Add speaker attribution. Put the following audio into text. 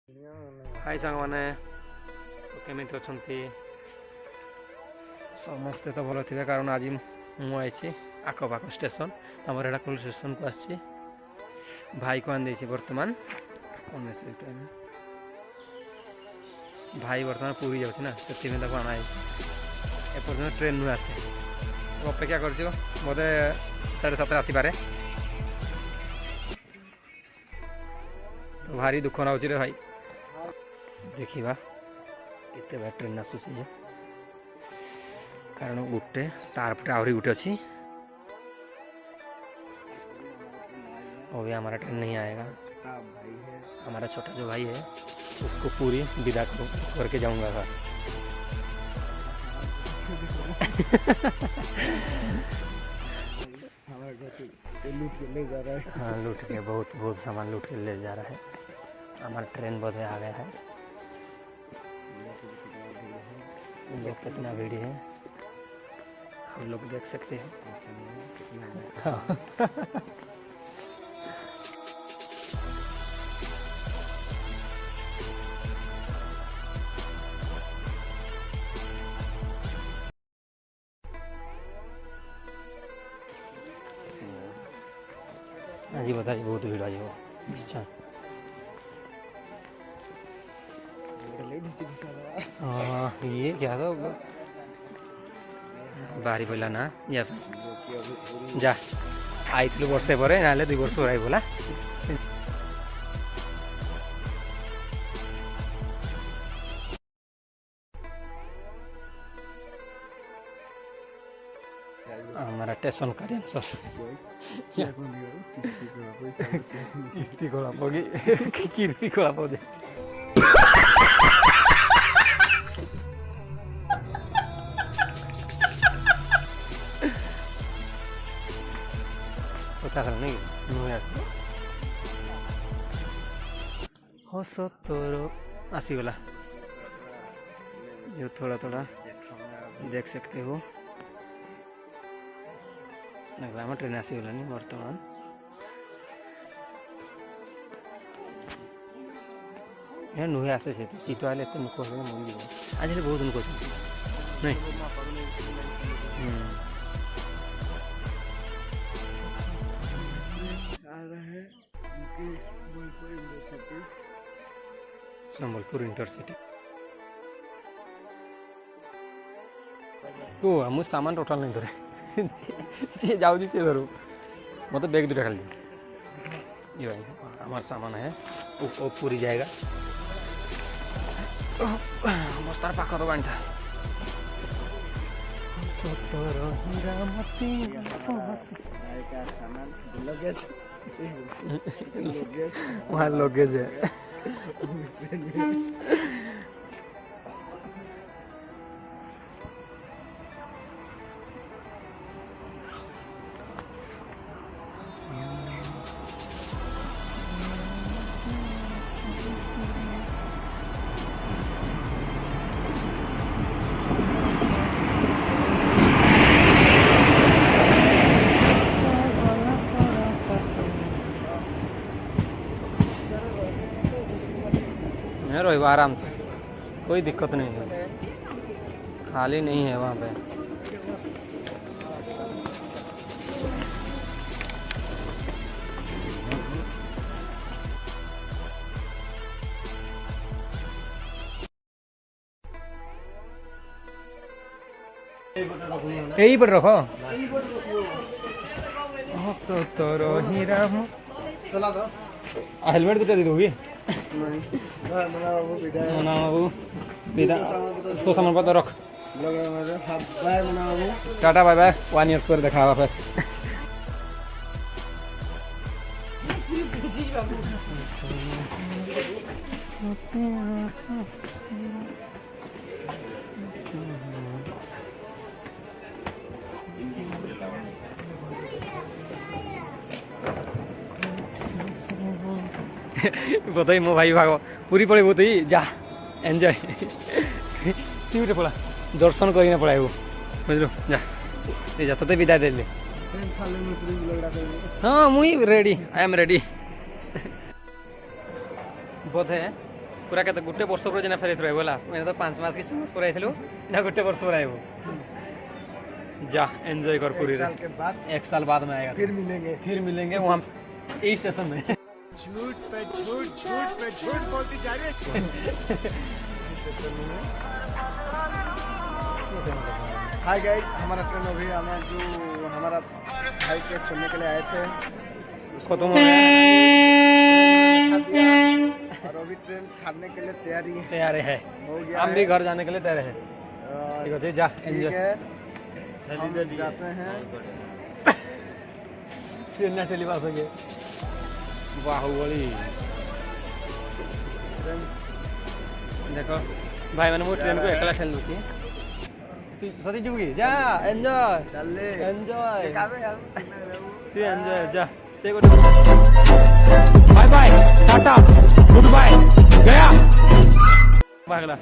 Speaker 1: हाय सांग मैंने तो केमी अच्छा समस्ते तो भल थे कारण आज मुझे आखपाख स्टेशन आम रेड़ाखोल स्टेशन को आसी भाई को आनी बर्तमान टाइम भाई बर्तमान पूरी जाऊँ ना से आना एपर्तन ट्रेन नु आसे अपेक्षा कर बोधे 7:30 आसपे तो भारी दुख ना रे भाई देखा केते बार ट्रेन आसूसी जे कारण गोटे तार पटे आहरी गोटे अच्छी अभी हमारा ट्रेन नहीं आएगा। हमारा छोटा जो भाई है उसको पूरी विदा करके जाऊंगा घर। हाँ लूट के बहुत सामान लूट के ले जा रहा है। हमारा ट्रेन बोधे आ गया है। लोग कितना भीड़ है हम लोग देख सकते हैं। आज बताइए बहुत भीड़ आज अच्छा हाँ ये क्या था बाहरी बोला ना या जा आई थी वर्षे पर ना 2 वर्ष आई बोला हमारा स्टेशन का आंसर किस्ती खोला पोगी कीर्ति खोला पोदे नहीं हो सत्तर आसीगला ये थोड़ा देख सकते हो लगला ट्रेन आसीगला बर्तमान नुहे आसे सीट आए नुक आज बहुत नुक नहीं संबलपुर इंटरसिटी को हम सामान टोटाल नहीं धरे सी जाऊँ सी धरू मत बैग 2टा खाली ये भाई हमारा सामान है वो पूरी जाएगा बस्तार पाख तो गाड़ी था वहाँ लगेज है रहो आराम से कोई दिक्कत नहीं है खाली नहीं है वहाँ पे यही पर रखो हेलमेट 2टा दे दोगे तो सामान पता रख टाटा बाय बाय 1 ईयर पर देखा फिर बताई मो भाई भाग पूरी पड़े बहुत ही जा एंजॉय टीवी पड़ा दर्शन करना पड़ा बुझलु जा तो विदाय दे हाँ मुई रेडी आई एम रेडी बोधे पूरा कहते गोटे वर्ष पर जेना फेरत रहबो ला मैंने तो 5 मास की 6 मास पर आइथिलु ना गोटे वर्ष पर आइबो जा एंजॉय कर पूरी
Speaker 2: एक साल के बाद
Speaker 1: 1 साल बाद में आएगा
Speaker 2: फिर
Speaker 1: मिलेंगे वहाँ यही स्टेशन में
Speaker 2: झूठ पे झूठ बोलती जा रही है। हाय गाइस, हमारा ट्रेन अभी हमें जो हमारा भाई के छोड़ने के लिए आए थे
Speaker 1: खत्म हो गया
Speaker 2: और अभी ट्रेन छाड़ने के लिए
Speaker 1: तैयार है
Speaker 2: हो गया
Speaker 1: हम भी घर जाने के लिए तैयार है ठीक है जा
Speaker 2: ठीक
Speaker 1: एंजॉय
Speaker 2: है, हम जाते हैं।
Speaker 1: ट्रेन ना टेलीपास हो गए बाहुबली देखो भाई मैंने वो ट्रेन को एकला ठेल दूती सती जुगी जा एंजॉय एंजॉय तू एंजॉय जा से गुड बाय बाय टाटा गुड बाय गया भागला